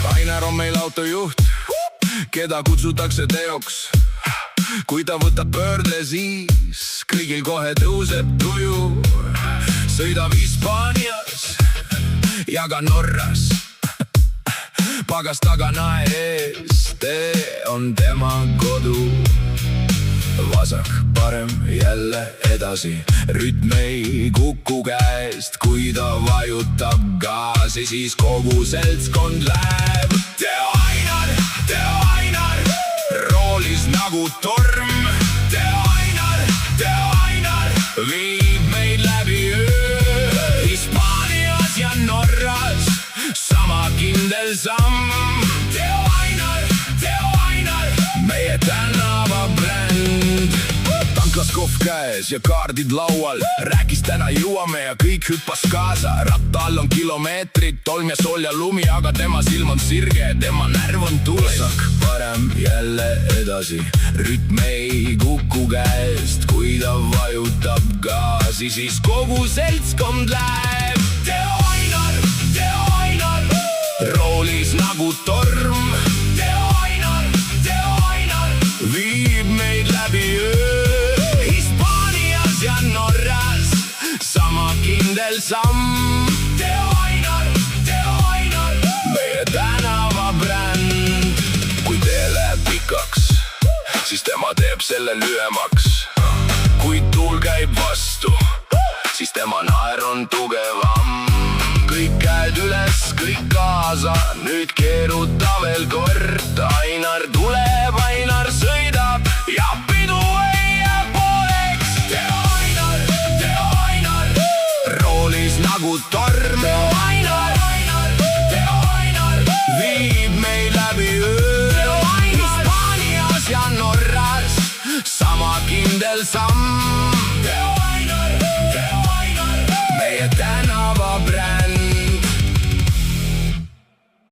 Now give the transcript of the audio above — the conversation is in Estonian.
Rainer on meil autojuht, keda kutsutakse teoks. Kui ta võtab pöörde, siis kõigil kohe tõuseb tuju. Sõidab Hispaanias ja ka Norras, pagastagana ees, tee on tema kodu. Vasak, parem, jälle edasi, rütm ei kuku käest. Kui ta vajutab gaasi, siis kogu seltskond läheb. Teo Ainar, roolis nagu torm. Teo Ainar, viib meid läbi öö. Hispaanias ja Norras, sama kindel samm. Teo Ainar, meie tänava bränd. Tanklas kohv käes ja kaardid laual, rääkis täna jõuame ja kõik hüppas kaasa. Ratta all on kilomeetrid, tolm ja sool ja lumi, aga tema silm on sirge, tema närv on tules. Vasak, parem, jälle edasi, rütm ei kuku käest. Kui ta vajutab gaasi, siis kogu seltskond läheb. Teo Ainar, roolis nagu torm. Teo Ainar, viib meid läbi öö. Hispaanias ja Norras, sama kindel samm. Teo Ainar, meie tänava bränd. Kui tee läheb pikaks, siis tema teeb selle lühemaks. Kui tuul käib vastu, siis tema naer on tugevam. Kõik käed üles, kõik kaasa, nüüd keeruta veel kord. Ainar tuleb, Ainar sõidab ja pidu ei jää pooleks. Teo Ainar, roolis nagu torm. Teo Ainar, viib meid läbi öö. Hispaanias ja Norras, sama kindel samm. Teo Ainar, meie tänava